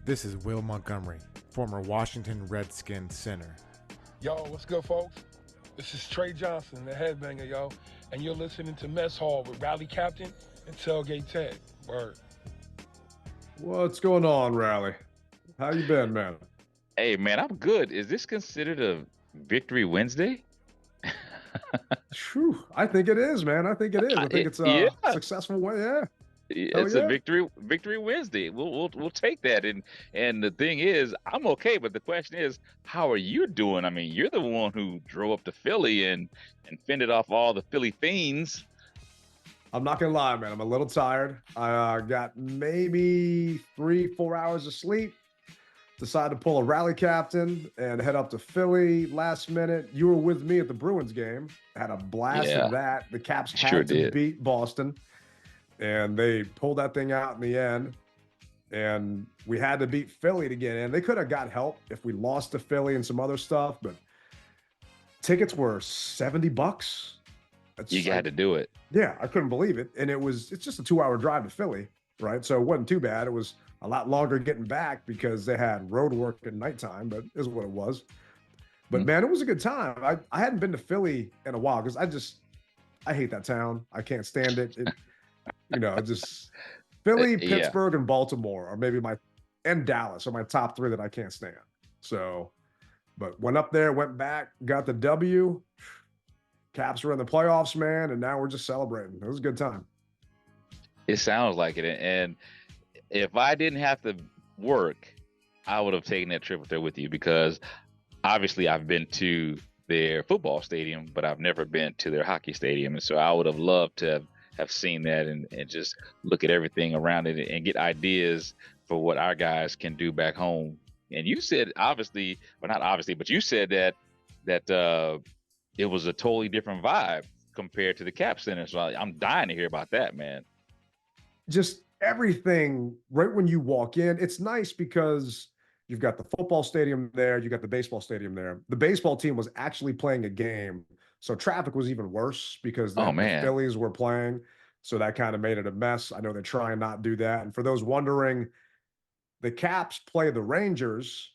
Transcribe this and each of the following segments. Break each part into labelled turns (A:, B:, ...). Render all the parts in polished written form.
A: This is Will Montgomery, former Washington Redskins center.
B: Yo, what's good, folks? This is Trey Johnson, the headbanger, yo, and you're listening to Mess Hall with Rally Captain and Tailgate Ted. Word.
C: What's going on, Rally? How you been, man?
D: Hey man, I'm good. Is this considered a Victory Wednesday?
C: Whew, I think it is, man. I think it is. I think it's
D: Yeah,
C: a successful way. Yeah. Hell
D: it's a
C: yeah.
D: Victory Wednesday. We'll take that. And the thing is, I'm okay, but the question is, how are you doing? I mean, you're the one who drove up to Philly and fended off all the Philly fiends.
C: I'm not gonna lie, man. I'm a little tired. I got maybe 3-4 hours of sleep. Decided to pull a Rally Captain and head up to Philly last minute. You were with me at the Bruins game. Had a blast
D: Yeah,
C: of that. The Caps had
D: sure
C: to
D: did.
C: beat Boston, and they pulled that thing out in the end. And we had to beat Philly to get in. They could have got help if we lost to Philly and some other stuff, but tickets were $70.
D: You got to do it.
C: Yeah, I couldn't believe it. And it's just a 2-hour drive to Philly, right? So it wasn't too bad. It was a lot longer getting back because they had road work at nighttime, but is what it was. But man, it was a good time. I hadn't been to Philly in a while because I hate that town. I can't stand it. Just Philly,
D: Yeah.
C: Pittsburgh, and Baltimore are maybe and Dallas are my top three that I can't stand. So, but went up there, went back, got the W. Caps were in the playoffs, man, and now we're just celebrating. It was a good time.
D: It sounds like it. And if I didn't have to work, I would have taken that trip up there with you because obviously I've been to their football stadium, but I've never been to their hockey stadium. And so I would have loved to have seen that and just look at everything around it and get ideas for what our guys can do back home. And you said obviously, well, not obviously, but you said that it was a totally different vibe compared to the Cap Center. So I'm dying to hear about that, man.
C: Just everything right when you walk in. It's nice because you've got the football stadium there, you got the baseball stadium there. The baseball team was actually playing a game, so traffic was even worse because
D: Oh
C: the
D: man.
C: Phillies were playing, so that kind of made it a mess. I know they're trying not to do that. And for those wondering, the Caps play the Rangers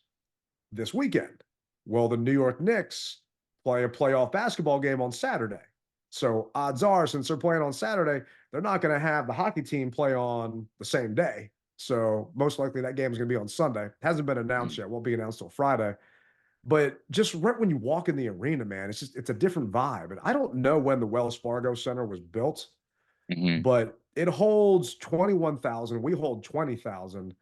C: this weekend. Well, the New York Knicks play a playoff basketball game on Saturday. So odds are, since they're playing on Saturday, they're not going to have the hockey team play on the same day. So most likely that game is going to be on Sunday. Hasn't been announced yet. Won't be announced till Friday. But just right when you walk in the arena, man, it's a different vibe. And I don't know when the Wells Fargo Center was built, but it holds 21,000. We hold 20,000.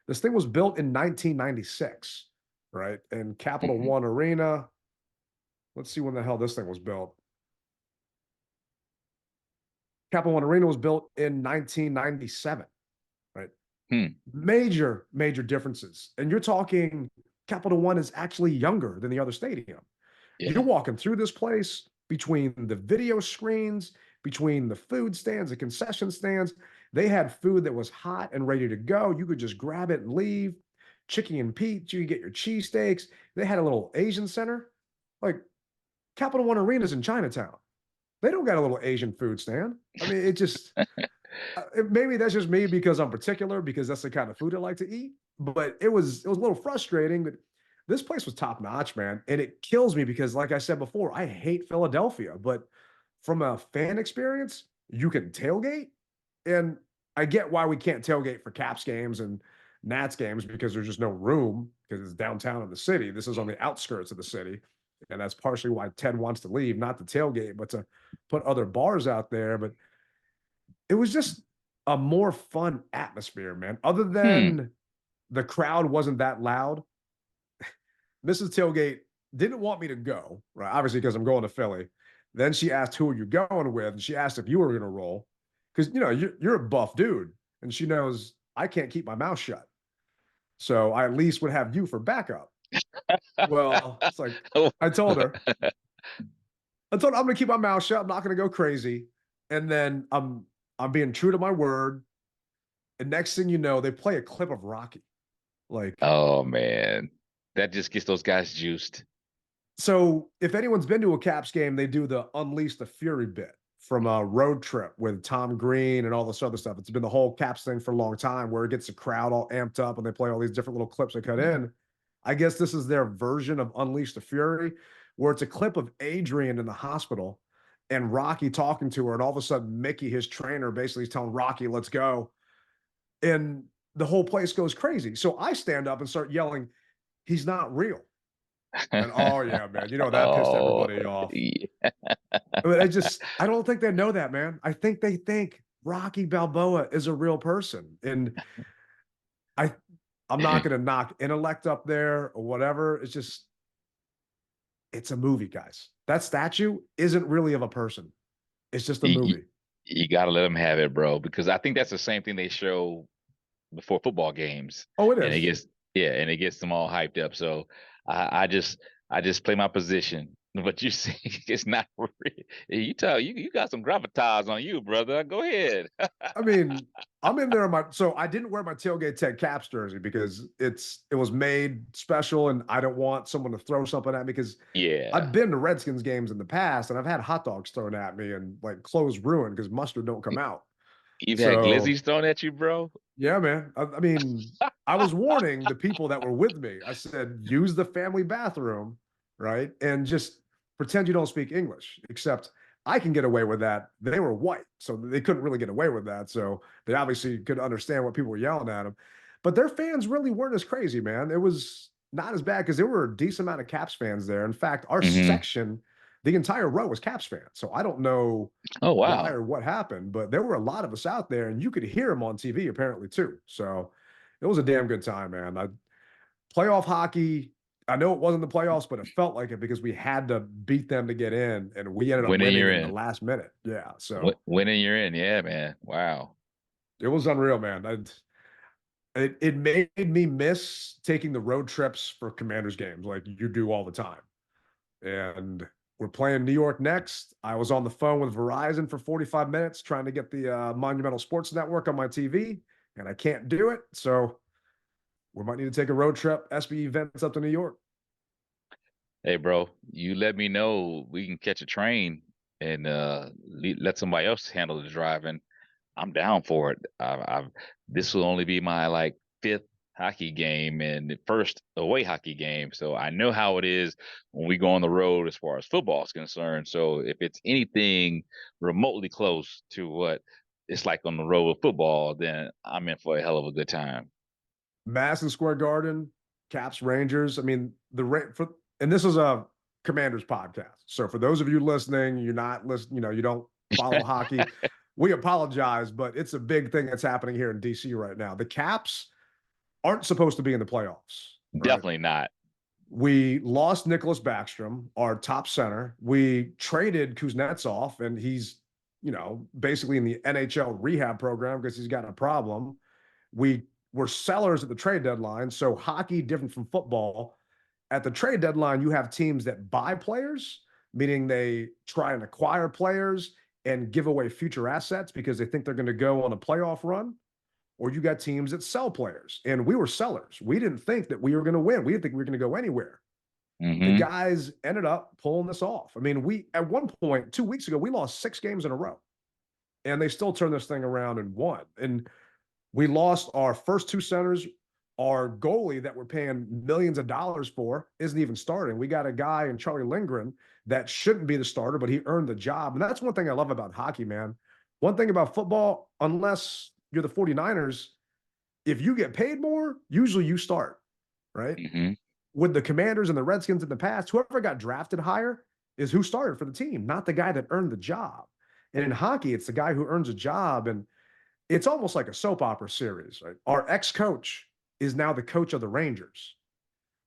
C: This thing was built in 1996, right? And Capital One Arena. Let's see when the hell this thing was built. Capital One Arena was built in 1997, right? Major differences. And you're talking Capital One is actually younger than the other stadium.
D: Yeah.
C: You're walking through this place between the video screens, between the food stands, the concession stands. They had food that was hot and ready to go. You could just grab it and leave. Chicken and Pete, you could get your cheesesteaks. They had a little Asian center. Like Capital One Arena's in Chinatown. They don't got a little Asian food stand. I mean, it just maybe that's just me because I'm particular because that's the kind of food I like to eat. But it was a little frustrating. But this place was top notch, man, and it kills me because, like I said before, I hate Philadelphia. But from a fan experience, you can tailgate, and I get why we can't tailgate for Caps games and Nats games because there's just no room because it's downtown in the city. This is on the outskirts of the city. And that's partially why Ted wants to leave, not to tailgate, but to put other bars out there. But it was just a more fun atmosphere, man. Other than the crowd wasn't that loud. Mrs. Tailgate didn't want me to go, right? Obviously, because I'm going to Philly. Then she asked, who are you going with? And she asked if you were going to roll. Because, you're a buff dude. And she knows I can't keep my mouth shut. So I at least would have you for backup. Well, it's like I told her I'm going to keep my mouth shut. I'm not going to go crazy. And then I'm being true to my word. And next thing you know, they play a clip of Rocky. Like,
D: oh man, that just gets those guys juiced.
C: So if anyone's been to a Caps game, they do the Unleash the Fury bit from a road trip with Tom Green and all this other stuff. It's been the whole Caps thing for a long time where it gets the crowd all amped up and they play all these different little clips they cut in. I guess this is their version of Unleash the Fury, where it's a clip of Adrian in the hospital and Rocky talking to her, and all of a sudden Mickey, his trainer, basically is telling Rocky, "Let's go," and the whole place goes crazy. So I stand up and start yelling, "He's not real!" And oh yeah, man, that pissed
D: Oh,
C: everybody off.
D: yeah.
C: But I don't think they know that, man. I think they think Rocky Balboa is a real person, and I, I'm not going to knock intellect up there or whatever. It's just, it's a movie, guys. That statue isn't really of a person. It's just a
D: you, you
C: movie.
D: you gotta let them have it, bro, because I think that's the same thing they show before football games,
C: Oh, it
D: and it
C: is.
D: gets yeah, and it gets them all hyped up. So I just play my position. But you see, it's not real. You got some gravitas on you, brother. Go ahead.
C: I mean, I'm in there. So I didn't wear my Tailgate Ted Caps jersey because it was made special, and I don't want someone to throw something at me because
D: Yeah,
C: I've been to Redskins games in the past and I've had hot dogs thrown at me and like clothes ruined because mustard don't come out.
D: you've had
C: So
D: glizzies thrown at you, bro.
C: yeah, man. I mean, I was warning the people that were with me. I said, use the family bathroom, right? And just pretend you don't speak English, except I can get away with that. They were white, so they couldn't really get away with that. So they obviously could understand what people were yelling at them. But their fans really weren't as crazy, man. It was not as bad because there were a decent amount of Caps fans there. In fact, our
D: Hmm.
C: section, the entire row was Caps fans. So I don't know
D: Oh
C: why
D: wow.
C: or what happened, but there were a lot of us out there, and you could hear them on TV apparently too. So it was a damn good time, man. Playoff hockey. I know it wasn't the playoffs, but it felt like it because we had to beat them to get in, and we ended up
D: Winning,
C: winning
D: you're
C: in the
D: in.
C: last minute. Yeah, so
D: Winning, you're in. Yeah, man. Wow.
C: it was unreal, man. It made me miss taking the road trips for Commanders games like you do all the time. And we're playing New York next. I was on the phone with Verizon for 45 minutes trying to get the Monumental Sports Network on my TV, and I can't do it. So we might need to take a road trip, SB events up to New York.
D: Hey, bro, you let me know we can catch a train and let somebody else handle the driving. I'm down for it. This will only be my like fifth hockey game and the first away hockey game, so I know how it is when we go on the road as far as football is concerned. So if it's anything remotely close to what it's like on the road with football, then I'm in for a hell of a good time.
C: Madison Square Garden, Caps Rangers. I mean, and this is a Commanders podcast. So for those of you listening, you're not listening, you don't follow hockey. We apologize, but it's a big thing that's happening here in DC right now. The Caps aren't supposed to be in the playoffs, right?
D: Definitely not.
C: We lost Nicholas Backstrom, our top center. We traded Kuznetsov, and he's, basically in the NHL rehab program because he's got a problem. We were sellers at the trade deadline. So hockey, different from football. At the trade deadline, you have teams that buy players, meaning they try and acquire players and give away future assets because they think they're going to go on a playoff run, or you got teams that sell players. And we were sellers. We didn't think that we were going to win. We didn't think we were going to go anywhere. The
D: Hmm.
C: guys ended up pulling this off. I mean, at one point 2 weeks ago, we lost 6 games in a row, and they still turned this thing around and won. And we lost our first two centers. Our goalie that we're paying millions of dollars for isn't even starting. We got a guy in Charlie Lindgren that shouldn't be the starter, but he earned the job. And that's one thing I love about hockey, man. One thing about football, unless you're the 49ers, if you get paid more, usually you start, right?
D: Hmm.
C: With the Commanders and the Redskins in the past, whoever got drafted higher is who started for the team, not the guy that earned the job. And in hockey, it's the guy who earns a job. And it's almost like a soap opera series, right? Our ex-coach is now the coach of the Rangers,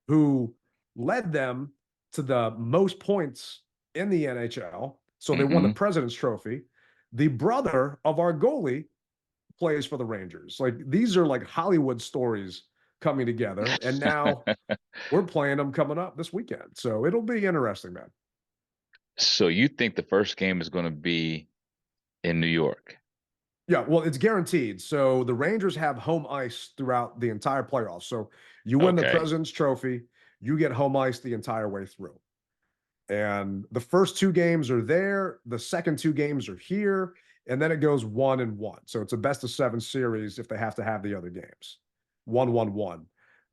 C: who led them to the most points in the NHL. So they won the
D: Hmm.
C: President's Trophy. The brother of our goalie plays for the Rangers. Like these are like Hollywood stories coming together. And now we're playing them coming up this weekend. So it'll be interesting, man.
D: So you think the first game is going to be in New York?
C: Yeah, well, it's guaranteed. So the Rangers have home ice throughout the entire playoffs. So you win the
D: Okay.
C: President's Trophy, you get home ice the entire way through. And the first 2 games are there, the second 2 games are here, and then it goes 1-1. So it's a best-of-7 series if they have to have the other games. 1-1-1.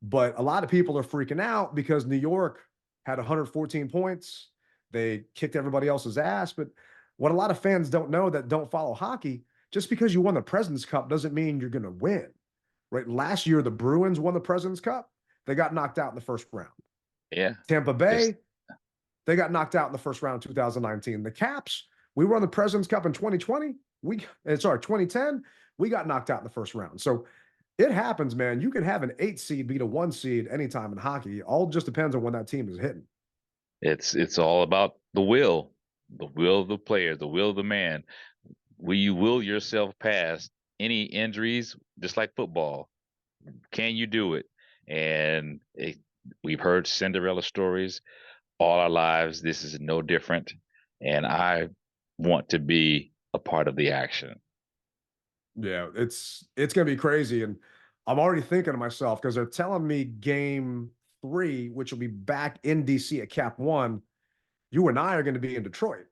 C: But a lot of people are freaking out because New York had 114 points. They kicked everybody else's ass. But what a lot of fans don't know that don't follow hockey, just because you won the President's Cup doesn't mean you're going to win, right? Last year, the Bruins won the President's Cup. They got knocked out in the first round.
D: Yeah.
C: Tampa Bay, they got knocked out in the first round in 2019. The Caps, we won the President's Cup in 2020. 2010, we got knocked out in the first round. So it happens, man. You can have an 8 seed beat a 1 seed anytime in hockey. All just depends on when that team is hitting.
D: It's all about the will of the player, the will of the man. Will you will yourself past any injuries, just like football? Can you do it? And we've heard Cinderella stories all our lives. This is no different. And I want to be a part of the action.
C: Yeah, it's gonna be crazy. And I'm already thinking to myself, because they're telling me game 3, which will be back in DC at Cap One, you and I are going to be in Detroit.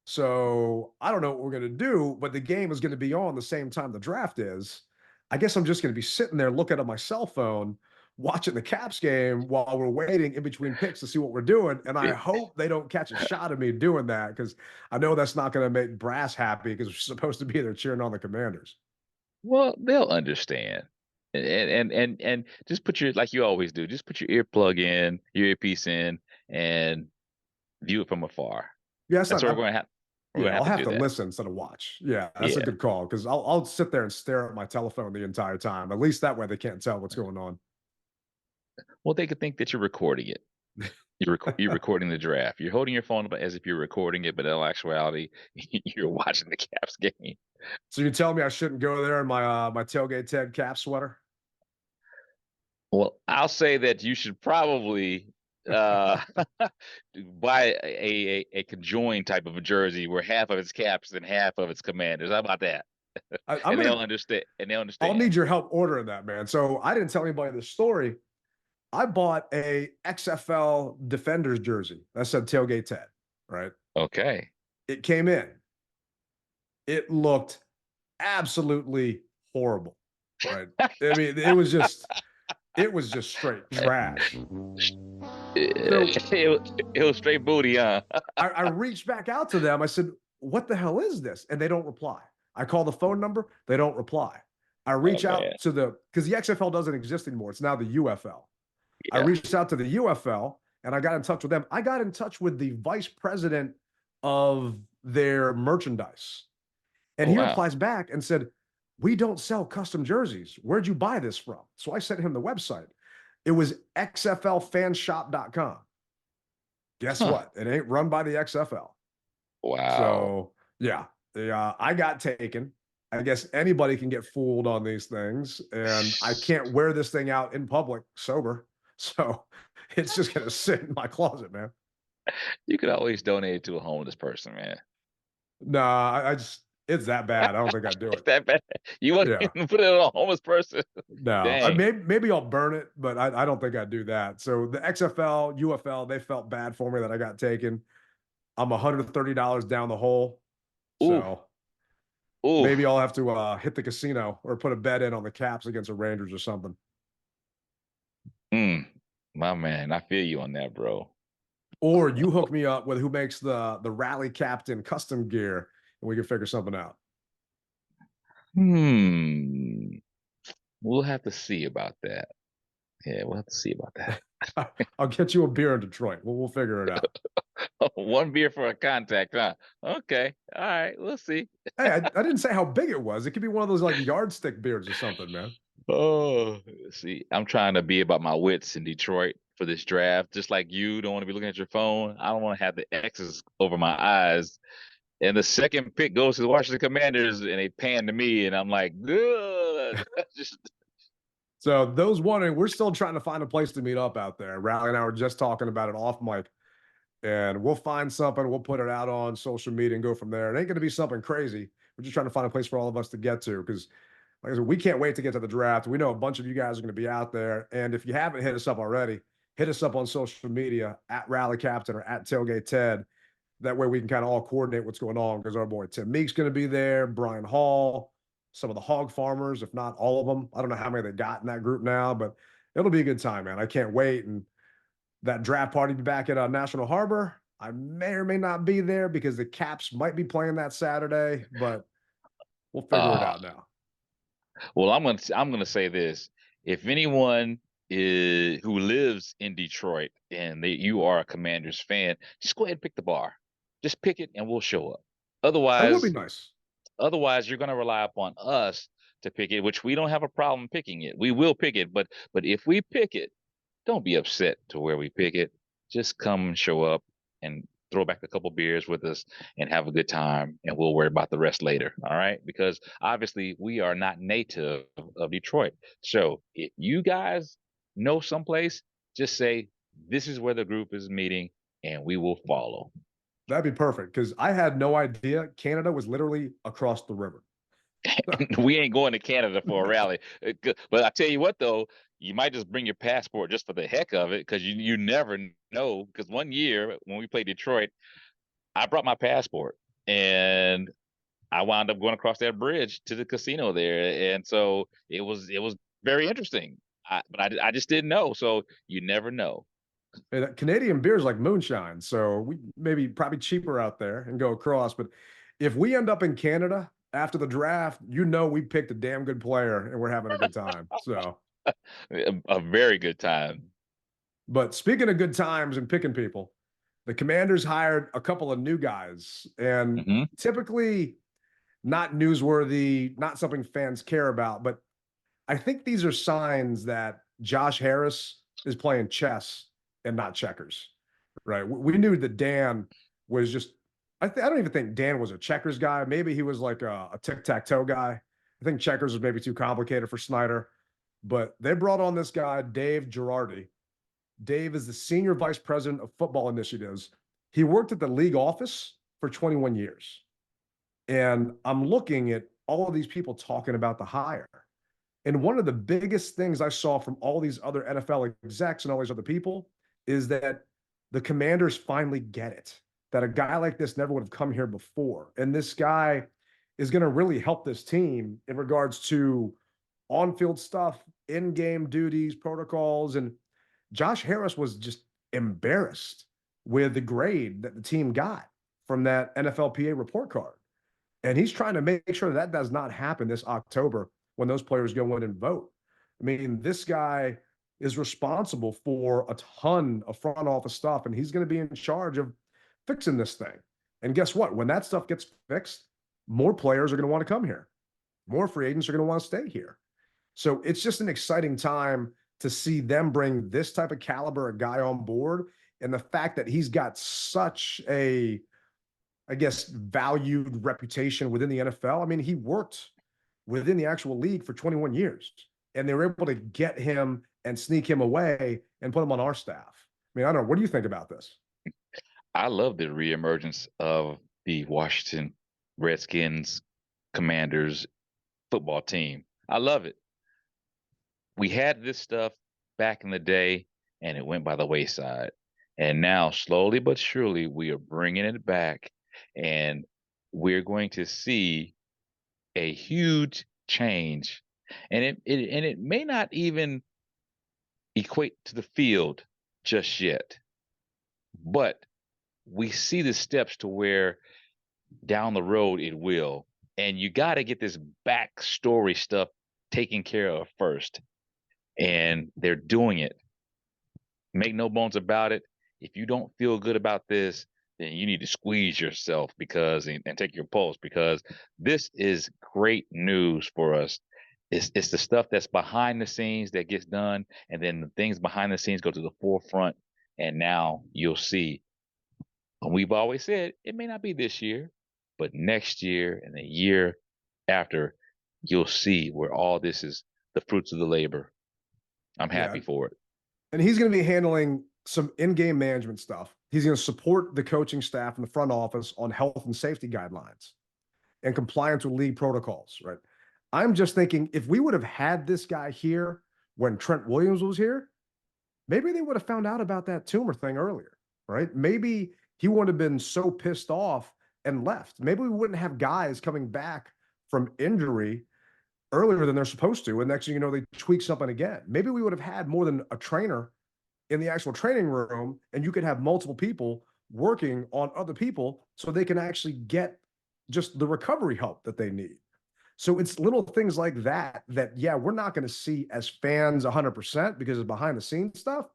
C: So I don't know what we're going to do, but the game is going to be on the same time the draft is. I guess I'm just going to be sitting there looking at my cell phone, watching the Caps game while we're waiting in between picks to see what we're doing. And I hope they don't catch a shot of me doing that, because I know that's not going to make Brass happy, because we're supposed to be there cheering on the Commanders.
D: Well, they'll understand. And just put your, like you always do, just put your earplug in, your earpiece in, and view it from afar.
C: Yeah,
D: That's what we're going to have.
C: Yeah, I'll have to
D: do that.
C: listen instead of watch. Yeah, that's a
D: Yeah.
C: good call, because I'll sit there and stare at my telephone the entire time. At least that way they can't tell what's going on.
D: Well, they could think that you're recording it. You're recording the draft. You're holding your phone up as if you're recording it, but in all actuality, you're watching the Caps game.
C: So you're telling me I shouldn't go there in my my tailgate Ted Cap sweater?
D: Well, I'll say that you should probably buy a conjoined type of a jersey where half of it's Caps and half of it's Commanders. How about that? They'll understand. And they'll understand.
C: I'll need your help ordering that, man. So I didn't tell anybody this story. I bought a XFL Defenders jersey that said Tailgate Ted, right?
D: Okay.
C: It came in. It looked absolutely horrible, right? I mean, it was just straight trash.
D: It was straight booty, huh?
C: I reached back out to them. I said, "What the hell is this?" And they don't reply. I call the phone number. They don't reply. I reach out to because the XFL doesn't exist anymore. It's now the UFL. Yeah. I reached out to the UFL and I got in touch with them. I got in touch with the vice president of their merchandise. And he replies back and said, "We don't sell custom jerseys. Where'd you buy this from?" So I sent him the website. It was xflfanshop.com. Guess what? It ain't run by the XFL.
D: Wow.
C: So yeah, I got taken. I guess anybody can get fooled on these things, and I can't wear this thing out in public sober. So it's just going to sit in my closet, man.
D: You could always donate it to a homeless person, man.
C: Nah, I just, it's that bad. I don't think I'd do it.
D: It's that bad. You want to put it on a homeless person?
C: No, maybe I'll burn it, but I don't think I'd do that. So the XFL, UFL, they felt bad for me that I got taken. I'm $130 down the hole. So maybe I'll have to hit the casino or put a bet in on the Caps against the Rangers or something.
D: My man, I feel you on that, bro.
C: Or you hook me up with who makes the Rally Captain custom gear, and we can figure something out.
D: We'll have to see about that. Yeah, we'll have to see about that.
C: I'll get you a beer in Detroit. We'll figure it out.
D: One beer for a contact, huh? Okay. All right. We'll see.
C: Hey, I didn't say how big it was. It could be one of those like yardstick beers or something, man.
D: Oh, see, I'm trying to be about my wits in Detroit for this draft. Just like you don't want to be looking at your phone. I don't want to have the X's over my eyes. And the second pick goes to the Washington Commanders, and they pan to me, and I'm like, good.
C: So those wondering, we're still trying to find a place to meet up out there. Riley and I were just talking about it off mic, and we'll find something. We'll put it out on social media and go from there. It ain't going to be something crazy. We're just trying to find a place for all of us to get to, because like I said, we can't wait to get to the draft. We know a bunch of you guys are going to be out there. And if you haven't hit us up already, hit us up on social media at Rally Captain or at Tailgate Ted. That way we can kind of all coordinate what's going on, because our boy Tim Meek's going to be there, Brian Hall, some of the hog farmers, if not all of them. I don't know how many they got in that group now, but it'll be a good time, man. I can't wait. And that draft party be back at National Harbor. I may or may not be there because the Caps might be playing that Saturday, but we'll figure it
D: Uh,
C: out now.
D: well, I'm gonna say this: if anyone who lives in Detroit and you are a Commanders fan, just go ahead and pick the bar. Just pick it, and we'll show up.
C: That would be
D: Otherwise,
C: nice.
D: otherwise you're gonna rely upon us to pick it, which we don't have a problem picking it. We will pick it, but if we pick it, don't be upset to where we pick it. Just come and show up and throw back a couple beers with us and have a good time, and we'll worry about the rest later. All right? Because obviously we are not native of Detroit. So if you guys know someplace, just say this is where the group is meeting, and we will follow.
C: That'd be perfect, because I had no idea Canada was literally across the river.
D: We ain't going to Canada for a rally. But I tell you what, though, you might just bring your passport just for the heck of it, because you never know. Because one year when we played Detroit, I brought my passport and I wound up going across that bridge to the casino there, and so it was very interesting. But I just didn't know, so you never know.
C: And Canadian beer is like moonshine, so we maybe probably cheaper out there and go across. But if we end up in Canada after the draft, we picked a damn good player and we're having a good time. So,
D: A very good time.
C: but speaking of good times and picking people, the Commanders hired a couple of new guys, and
D: Hmm.
C: typically not newsworthy, not something fans care about. But I think these are signs that Josh Harris is playing chess and not checkers, right? We knew that Dan was just, I don't even think Dan was a checkers guy. Maybe he was like a tic-tac-toe guy. I think checkers was maybe too complicated for Snyder, but they brought on this guy, Dave Girardi. Dave is the senior vice president of football initiatives. He worked at the league office for 21 years. And I'm looking at all of these people talking about the hire. And one of the biggest things I saw from all these other NFL execs and all these other people is that the Commanders finally get it, that a guy like this never would have come here before. And this guy is going to really help this team in regards to on-field stuff, in-game duties, protocols. And Josh Harris was just embarrassed with the grade that the team got from that NFLPA report card. And he's trying to make sure that does not happen this October when those players go in and vote. I mean, this guy is responsible for a ton of front office stuff, and he's going to be in charge of fixing this thing. And guess what? When that stuff gets fixed, more players are going to want to come here. More free agents are going to want to stay here. So it's just an exciting time to see them bring this type of caliber of guy on board. And the fact that he's got such a, I guess, valued reputation within the NFL. I mean, he worked within the actual league for 21 years, and they were able to get him and sneak him away and put him on our staff. I mean, I don't know. What do you think about this?
D: I love the reemergence of the Washington Redskins Commanders football team. I love it. We had this stuff back in the day, and it went by the wayside. And now, slowly but surely, we are bringing it back, and we're going to see a huge change. And it may not even equate to the field just yet, but we see the steps to where down the road it will. And you got to get this backstory stuff taken care of first. And they're doing it. Make no bones about it. If you don't feel good about this, then you need to squeeze yourself and take your pulse, because this is great news for us. It's the stuff that's behind the scenes that gets done, and then the things behind the scenes go to the forefront. And now you'll see. And we've always said it may not be this year, but next year and the year after, you'll see where all this is the fruits of the labor. I'm
C: Yeah.
D: happy for it.
C: And he's going to be handling some in-game management stuff. He's going to support the coaching staff in the front office on health and safety guidelines and compliance with league protocols, right? I'm just thinking if we would have had this guy here when Trent Williams was here, maybe they would have found out about that tumor thing earlier, right? Maybe he wouldn't have been so pissed off and left. Maybe we wouldn't have guys coming back from injury earlier than they're supposed to. And next thing you know, they tweak something again. Maybe we would have had more than a trainer in the actual training room, and you could have multiple people working on other people so they can actually get just the recovery help that they need. So it's little things like that that, yeah, we're not going to see as fans 100% because it's behind the scenes stuff,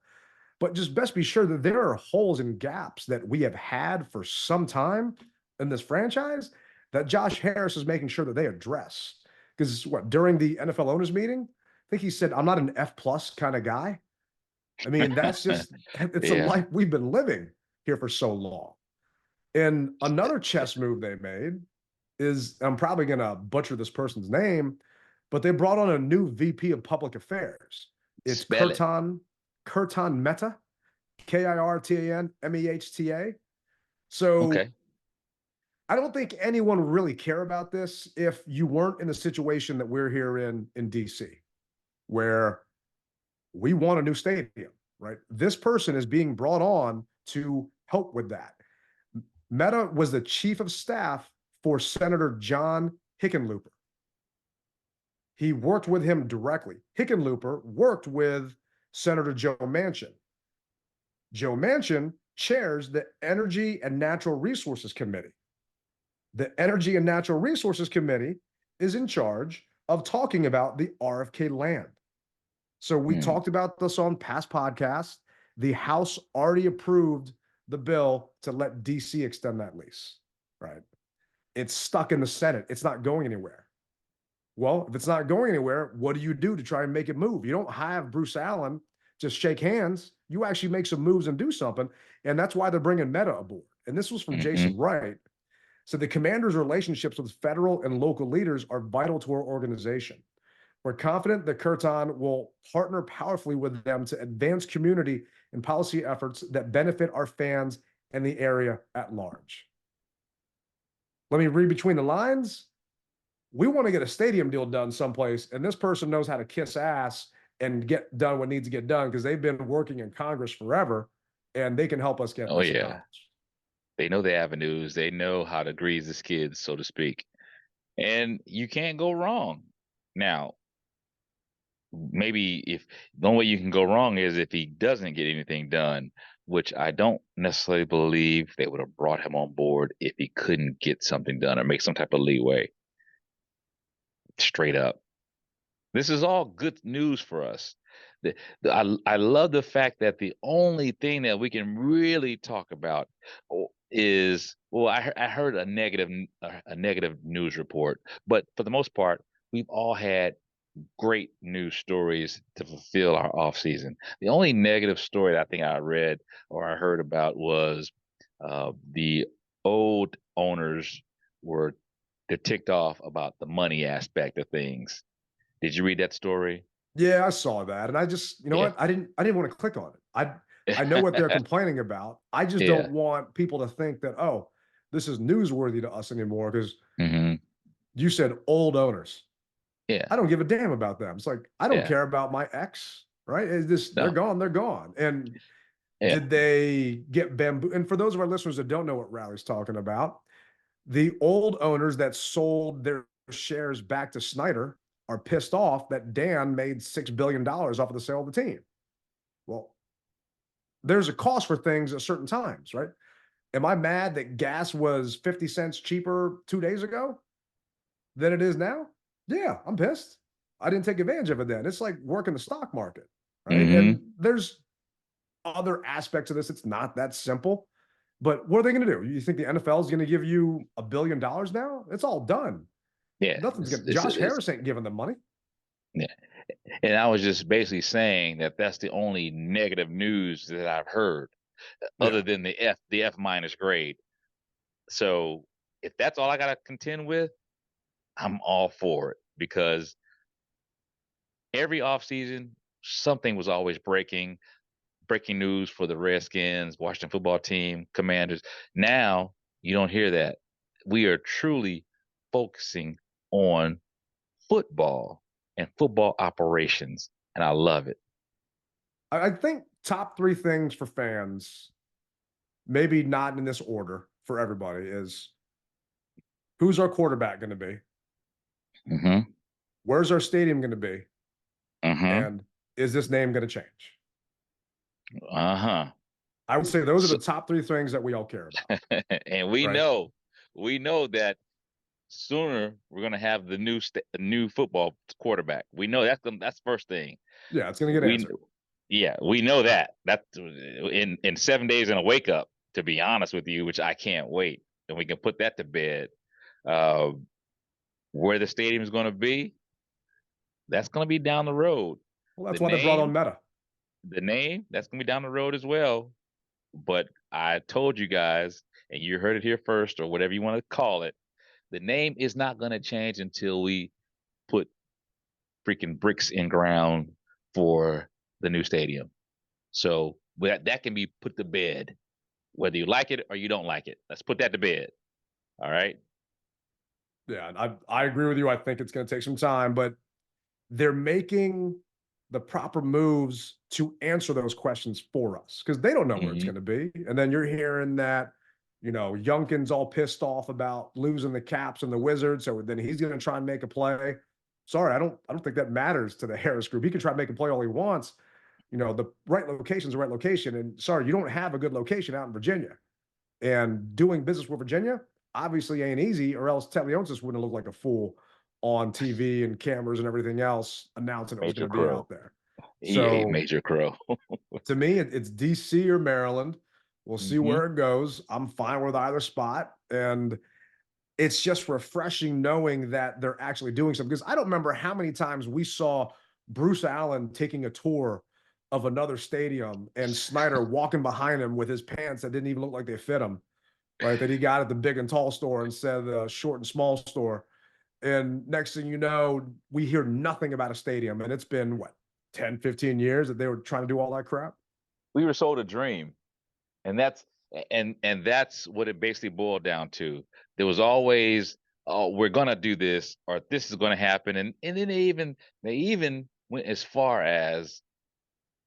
C: but just best be sure that there are holes and gaps that we have had for some time in this franchise that Josh Harris is making sure that they address. Because what, during the NFL owners meeting, I think he said, I'm not an F plus kind of guy. I mean, that's just, it's a
D: Yeah.
C: life we've been living here for so long. And another chess move they made is, I'm probably going to butcher this person's name, but they brought on a new VP of public affairs. It's
D: Spell it.
C: Kirtan Mehta, Kirtanmehta. So
D: Okay.
C: I don't think anyone would really care about this if you weren't in the situation that we're here in DC, where we want a new stadium, right? This person is being brought on to help with that. Mehta was the chief of staff for Senator John Hickenlooper. He worked with him directly. Hickenlooper worked with Senator Joe Manchin. Joe Manchin chairs the Energy and Natural Resources Committee. The Energy and Natural Resources Committee is in charge of talking about the RFK land. So we talked about this on past podcasts. The House already approved the bill to let DC extend that lease, right? It's stuck in the Senate. It's not going anywhere. Well, if it's not going anywhere, what do you do to try and make it move? You don't have Bruce Allen just shake hands. You actually make some moves and do something. And that's why they're bringing Mehta aboard. And this was from Jason Wright. So the commander's relationships with federal and local leaders are vital to our organization. We're confident that Kirtan will partner powerfully with them to advance community and policy efforts that benefit our fans and the area at large. Let me read between the lines. We want to get a stadium deal done someplace, and this person knows how to kiss ass and get done what needs to get done because they've been working in Congress forever, and they can help us get
D: Oh
C: this
D: yeah.
C: accomplished.
D: They know the avenues. They know how to grease the skids, so to speak. And you can't go wrong. Now, maybe if the only way you can go wrong is if he doesn't get anything done, which I don't necessarily believe they would have brought him on board if he couldn't get something done or make some type of leeway. Straight up. This is all good news for us. I love the fact that the only thing that we can really talk about is, well, I heard a negative news report, but for the most part, we've all had great news stories to fulfill our off season. The only negative story that I think I read or I heard about was the old owners were they're ticked off about the money aspect of things. Did you read that story?
C: Yeah, I saw that, and I just, you know
D: Yeah.
C: what? I didn't want to click on it. I know what they're complaining about. I just
D: Yeah.
C: don't want people to think that, oh, this is newsworthy to us anymore because
D: hmm
C: you said old owners.
D: Yeah.
C: I don't give a damn about them. It's like I don't
D: Yeah.
C: care about my ex, right? It's just they're
D: No.
C: gone, they're gone. And
D: Yeah.
C: did they get bamboo? And for those of our listeners that don't know what Rally's talking about, the old owners that sold their shares back to Snyder are pissed off that Dan made $6 billion off of the sale of the team. Well, there's a cost for things at certain times, right? Am I mad that gas was 50 cents cheaper 2 days ago than it is now? Yeah, I'm pissed. I didn't take advantage of it then. It's like working the stock market, right?
D: hmm
C: And there's other aspects of this. It's not that simple. But what are they going to do? You think the NFL is going to give you $1 billion now? It's all done.
D: Yeah.
C: Nothing's going to, Josh Harris ain't giving them money.
D: Yeah. And I was just basically saying that that's the only negative news that I've heard,
C: Yeah.
D: other than the F minus grade. So if that's all I got to contend with, I'm all for it because every offseason, something was always breaking news for the Redskins, Washington football team, Commanders. Now you don't hear that. We are truly focusing on football and football operations, and I love it.
C: I think top 3 things for fans, maybe not in this order for everybody, is who's our quarterback gonna be?
D: Mm-hmm.
C: Where's our stadium gonna be?
D: Mm-hmm.
C: And is this name gonna change?
D: Uh-huh.
C: I would say those are the
D: So,
C: top 3 things that we all care about,
D: and
C: right?
D: we know that sooner we're gonna have the new football quarterback. We know that's first thing.
C: Yeah, it's gonna get
D: We
C: answered.
D: Yeah, we know that. That's in 7 days in a wake up, to be honest with you, which I can't wait. And we can put that to bed. Uh, where the stadium is going to be, that's going to be down the road.
C: Well,
D: The
C: that's why they brought on
D: name,
C: Meta.
D: that's going to be down the road as well. But I told you guys, and you heard it here first, or whatever you want to call it, the name is not going to change until we put freaking bricks in ground for the new stadium. So that can be put to bed, whether you like it or you don't like it. Let's put that to bed. All right.
C: Yeah, and I agree with you. I think it's gonna take some time, but they're making the proper moves to answer those questions for us because they don't know where it's
D: Mm-hmm.
C: going to be. And then you're hearing that, Youngkin's all pissed off about losing the Caps and the Wizards, so then he's going to try and make a play. Sorry, I don't think that matters to the Harris group. He can try to make a play all he wants. The right location's the right location. And sorry, you don't have a good location out in Virginia. And doing business with Virginia obviously ain't easy, or else Ted Leonsis wouldn't look like a fool on TV and cameras and everything else announcing it was
D: Major
C: going to be
D: Crow.
C: out there.
D: He a
C: So
D: Major Crow.
C: to me, it's DC or Maryland. We'll see
D: Mm-hmm.
C: where it goes. I'm fine with either spot. And it's just refreshing knowing that they're actually doing something. Because I don't remember how many times we saw Bruce Allen taking a tour of another stadium and Snyder walking behind him with his pants that didn't even look like they fit him, right? That he got at the big and tall store instead of the short and small store. And next thing you know, we hear nothing about a stadium. And it's been what, 10, 15 years that they were trying to do all that crap?
D: We were sold a dream, and that's what it basically boiled down to. There was always, oh, we're gonna do this, or this is gonna happen, and then they even went as far as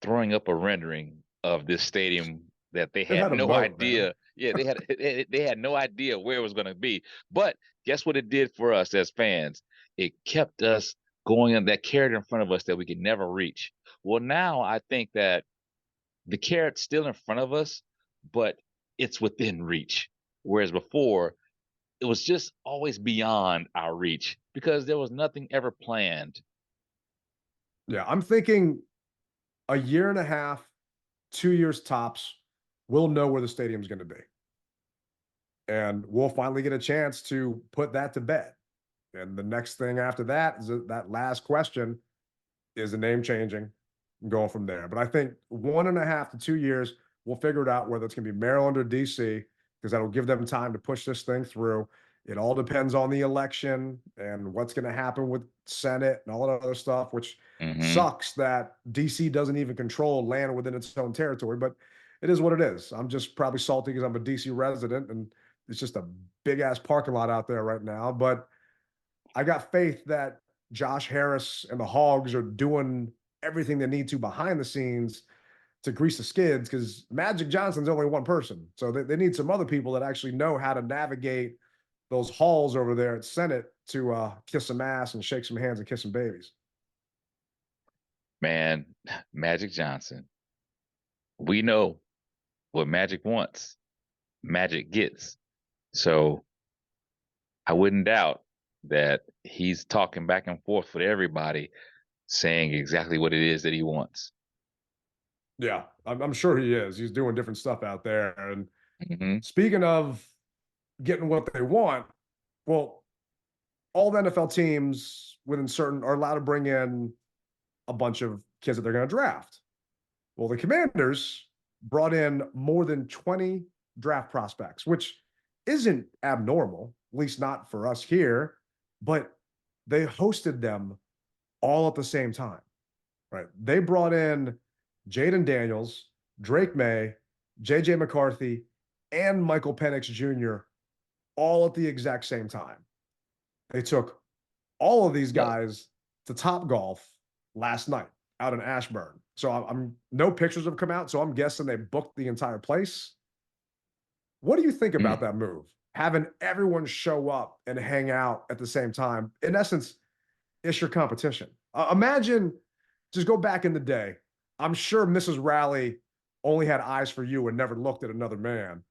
D: throwing up a rendering of this stadium that they
C: It
D: had
C: had a
D: no
C: moat, man.
D: idea. Yeah, they had no idea where it was going to be. But guess what it did for us as fans? It kept us going, and that carrot in front of us that we could never reach. Well, now I think that the carrot's still in front of us, but it's within reach. Whereas before, it was just always beyond our reach because there was nothing ever planned.
C: Yeah, I'm thinking a year and a half, 2 years tops, we'll know where the stadium's going to be. And we'll finally get a chance to put that to bed. And the next thing after that is that last question, is the name changing and going from there. But I think 1.5 to 2 years, we'll figure it out whether it's going to be Maryland or DC, because that'll give them time to push this thing through. It all depends on the election and what's going to happen with Senate and all that other stuff, which
D: Hmm.
C: sucks that DC doesn't even control land within its own territory, but it is what it is. I'm just probably salty because I'm a DC resident and it's just a big ass parking lot out there right now. But I got faith that Josh Harris and the Hogs are doing everything they need to behind the scenes to grease the skids, because Magic Johnson's only one person. So they need some other people that actually know how to navigate those halls over there at Senate to kiss some ass and shake some hands and kiss some babies.
D: Man, Magic Johnson. We know what Magic wants, Magic gets. So I wouldn't doubt that he's talking back and forth with everybody, saying exactly what it is that he wants.
C: Yeah, I'm sure he is. He's doing different stuff out there. And
D: Hmm.
C: speaking of getting what they want, well, all the NFL teams within certain are allowed to bring in a bunch of kids that they're going to draft. Well, the Commanders brought in more than 20 draft prospects, which isn't abnormal, at least not for us here, but they hosted them all at the same time, right? They brought in Jaden Daniels, Drake May, JJ McCarthy, and Michael Penix Jr. all at the exact same time. They took all of these
D: Yeah,
C: guys to Top Golf last night. out in Ashburn. So I'm no pictures have come out. So I'm guessing they booked the entire place. What do you think about
D: Mm.
C: that move? Having everyone show up and hang out at the same time. In essence, it's your competition. Imagine, just go back in the day. I'm sure Mrs. Raleigh only had eyes for you and never looked at another man.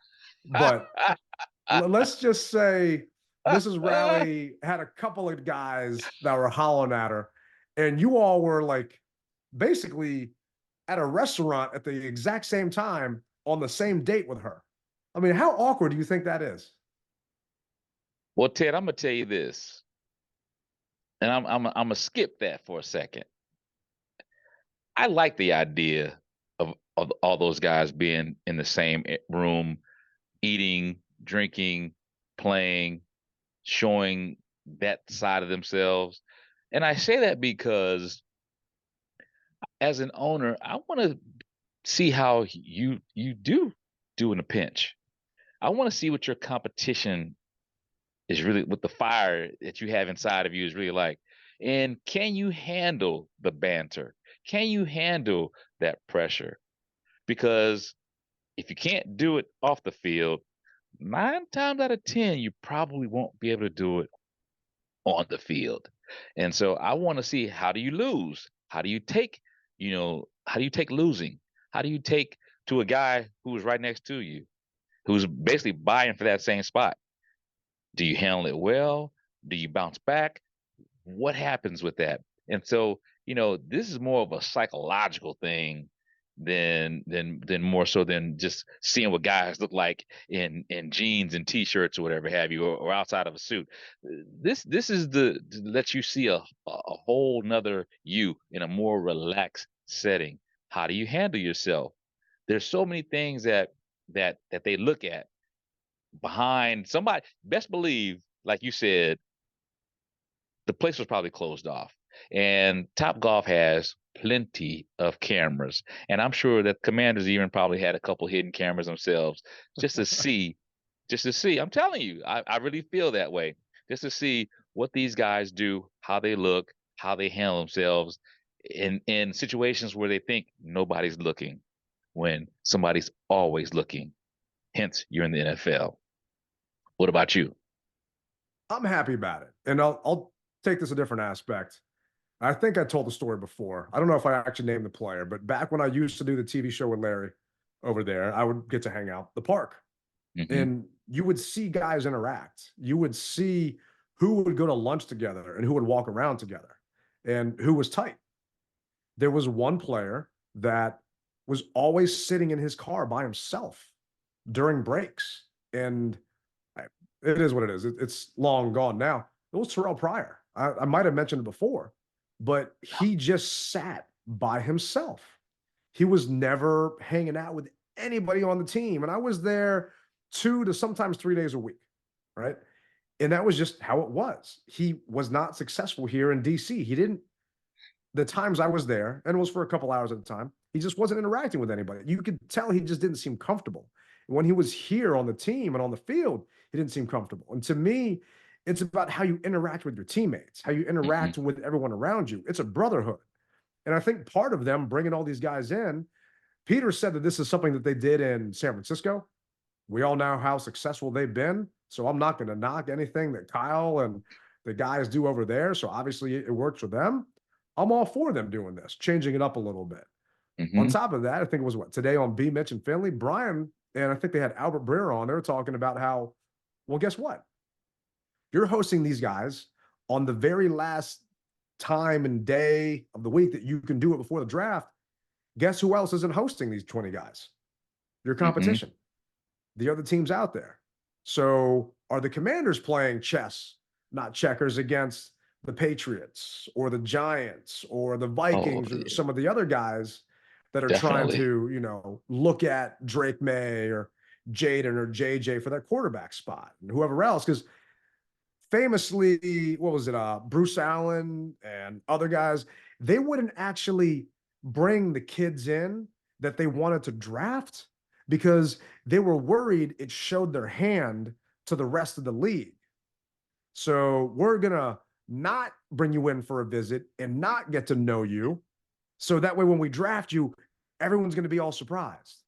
C: But let's just say Mrs. Raleigh had a couple of guys that were hollering at her, and you all were like basically at a restaurant at the exact same time on the same date with her. I mean, how awkward do you think that is?
D: Well, Ted, I'm gonna tell you this, and I'm gonna skip that for a second. I like the idea of all those guys being in the same room, eating, drinking, playing, showing that side of themselves. And I say that because as an owner, I want to see how you do in a pinch. I want to see what your competition is really, what the fire that you have inside of you is really like. And can you handle the banter? Can you handle that pressure? Because if you can't do it off the field, 9 times out of 10, you probably won't be able to do it on the field. And so I want to see, how do you lose? How do you take, how do you take losing? How do you take to a guy who is right next to you, who's basically vying for that same spot? Do you handle it well? Do you bounce back? What happens with that? And so, this is more of a psychological thing than more so than just seeing what guys look like in jeans and t-shirts or whatever have you, or outside of a suit. This is to let you see a whole nother you in a more relaxed setting. How do you handle yourself? There's so many things that they look at behind somebody. Best believe, like you said, the place was probably closed off. And Top Golf has plenty of cameras. And I'm sure that Commanders even probably had a couple hidden cameras themselves, just to see, just to see. I'm telling you, I really feel that way. Just to see what these guys do, how they look, how they handle themselves in situations where they think nobody's looking, when somebody's always looking. Hence, you're in the NFL. What about you?
C: I'm happy about it. And I'll take this a different aspect. I think I told the story before. I don't know if I actually named the player, but back when I used to do the TV show with Larry over there, I would get to hang out the park,
D: Hmm.
C: and you would see guys interact. You would see who would go to lunch together and who would walk around together and who was tight. There was one player that was always sitting in his car by himself during breaks. And it is what it is. It's long gone now. It was Terrell Pryor. I might have mentioned it before, but he just sat by himself. He was never hanging out with anybody on the team. And I was there 2 to sometimes 3 days a week, right? And that was just how it was. He was not successful here in DC. He didn't, the times I was there, and it was for a couple hours at a time, he just wasn't interacting with anybody. You could tell he just didn't seem comfortable. When he was here on the team and on the field, he didn't seem comfortable. And to me, it's about how you interact with your teammates, how you
D: Hmm.
C: interact with everyone around you. It's a brotherhood. And I think part of them bringing all these guys in, Peter said that this is something that they did in San Francisco. We all know how successful they've been. So I'm not going to knock anything that Kyle and the guys do over there. So obviously it works for them. I'm all for them doing this, changing it up a little bit. On
D: Hmm.
C: top of that, I think it was what today on B Mitch and Finley, Brian, and I think they had Albert Breer on. They were talking about how, well, guess what? You're hosting these guys on the very last time and day of the week that you can do it before the draft. Guess who else isn't hosting these 20 guys? Your
D: Hmm.
C: competition, the other teams out there. So are the Commanders playing chess, not checkers, against the Patriots or the Giants or the
D: Oh,
C: Vikings or
D: yeah,
C: some of the other guys that are trying
D: definitely.
C: to, look at Drake May or Jaden or JJ for that quarterback spot and whoever else? Because famously, what was it? Bruce Allen and other guys, they wouldn't actually bring the kids in that they wanted to draft because they were worried it showed their hand to the rest of the league. So we're gonna not bring you in for a visit and not get to know you So that way, when we draft you, everyone's going to be all surprised,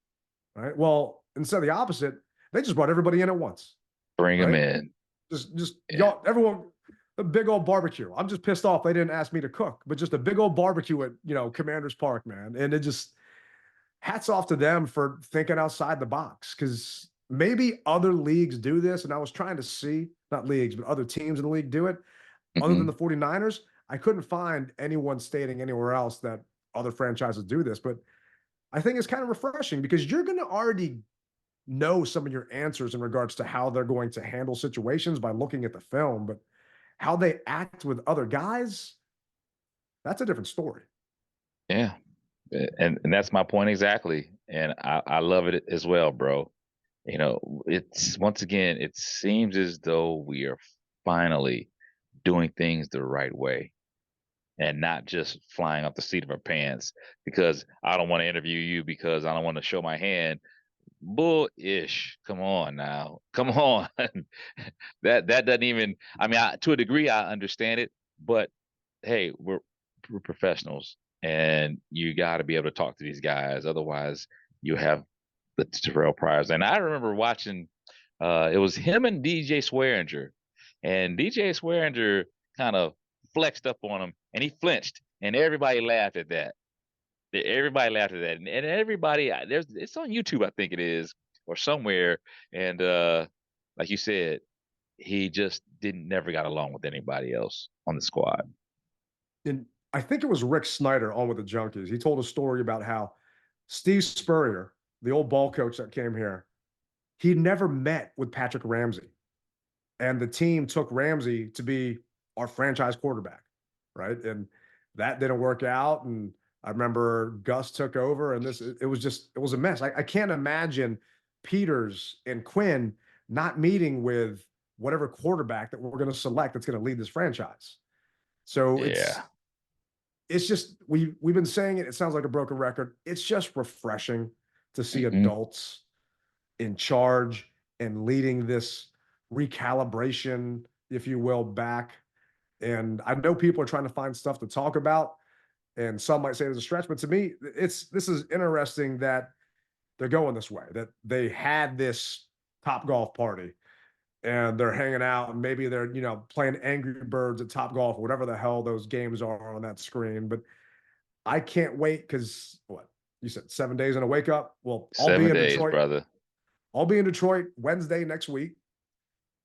C: right? Well, instead of the opposite, they just brought everybody in at once.
D: Bring them
C: right?
D: in.
C: Just
D: Yeah.
C: y'all, everyone, a big old barbecue. I'm just pissed off they didn't ask me to cook, but just a big old barbecue at, Commander's Park, man. And it just, hats off to them for thinking outside the box, because maybe other leagues do this. And I was trying to see, not leagues, but other teams in the league do it. Other than the 49ers, I couldn't find anyone stating anywhere else that other franchises do this. But I think it's kind of refreshing because you're going to already know some of your answers in regards to how they're going to handle situations by looking at the film, but how they act with other guys, that's a different story.
D: Yeah. And that's my point exactly. And I love it as well, bro. It's once again, it seems as though we are finally doing things the right way and not just flying off the seat of our pants because I don't want to interview you because I don't want to show my hand. Bullish. Come on now. Come on. That doesn't even, I mean, to a degree, I understand it, but hey, we're professionals and you got to be able to talk to these guys. Otherwise, you have the Terrell Pryors. And I remember watching, it was him and DJ Swearinger. And DJ Swearinger kind of flexed up on him and he flinched. And everybody laughed at that. Everybody laughed at that. And everybody, it's on YouTube, I think it is, or somewhere. And like you said, he just never got along with anybody else on the squad.
C: And I think it was Rick Snyder on with the Junkies. He told a story about how Steve Spurrier, the old ball coach that came here, he never met with Patrick Ramsey. And the team took Ramsey to be our franchise quarterback, right? And that didn't work out. And I remember Gus took over, and it was a mess. I can't imagine Peters and Quinn not meeting with whatever quarterback that we're going to select that's going to lead this franchise. So it's just we've been saying it. It sounds like a broken record. It's just refreshing to see adults in charge and leading this recalibration, if you will, back. And I know people are trying to find stuff to talk about, and some might say it's a stretch, but to me, this is interesting that they're going this way, that they had this Top Golf party and they're hanging out and maybe they're, playing Angry Birds at Top Golf or whatever the hell those games are on that screen. But I can't wait because what you said, 7 days in a wake up. Well, I'll be in Detroit,
D: brother.
C: I'll be in Detroit Wednesday next week,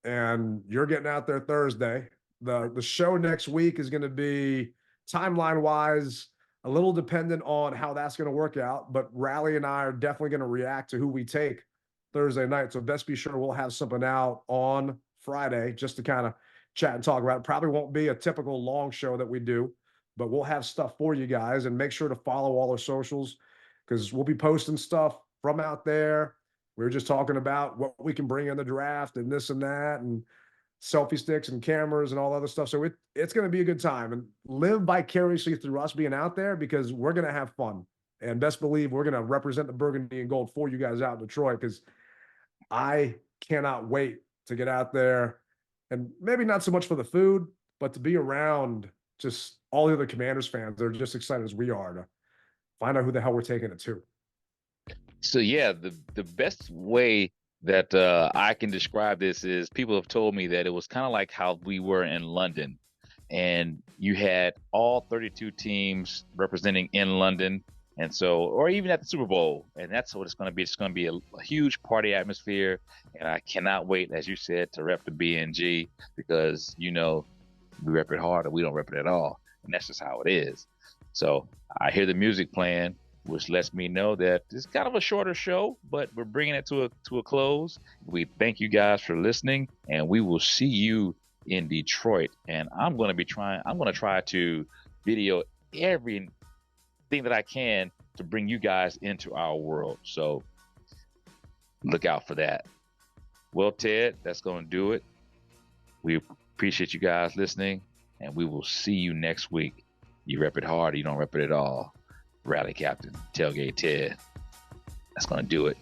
C: and you're getting out there Thursday. The show next week is going to be timeline wise a little dependent on how that's going to work out, but Rally and I are definitely going to react to who we take Thursday night. So best be sure we'll have something out on Friday just to kind of chat and talk about it. Probably won't be a typical long show that we do, but we'll have stuff for you guys, and make sure to follow all our socials because we'll be posting stuff from out there. We were just talking about what we can bring in the draft and this and that, and selfie sticks and cameras and all other stuff. So it's going to be a good time, and live vicariously through us being out there because we're going to have fun. And best believe we're going to represent the burgundy and gold for you guys out in Detroit, because I cannot wait to get out there, and maybe not so much for the food, but to be around just all the other Commanders fans that are just excited as we are to find out who the hell we're taking it to.
D: So yeah, the best way that I can describe this is people have told me that it was kind of like how we were in London, and you had all 32 teams representing in London. And so, or even at the Super Bowl, and that's what it's going to be. It's going to be a huge party atmosphere, and I cannot wait, as you said, to rep the BNG because, we rep it hard or we don't rep it at all, and that's just how it is. So I hear the music playing, which lets me know that it's kind of a shorter show, but we're bringing it to a close. We thank you guys for listening, and we will see you in Detroit. And I'm going to try to video everything that I can to bring you guys into our world. So look out for that. Well, Ted, that's going to do it. We appreciate you guys listening, and we will see you next week. You rep it hard, or you don't rep it at all. Rally Captain, Tailgate Ted. That's going to do it.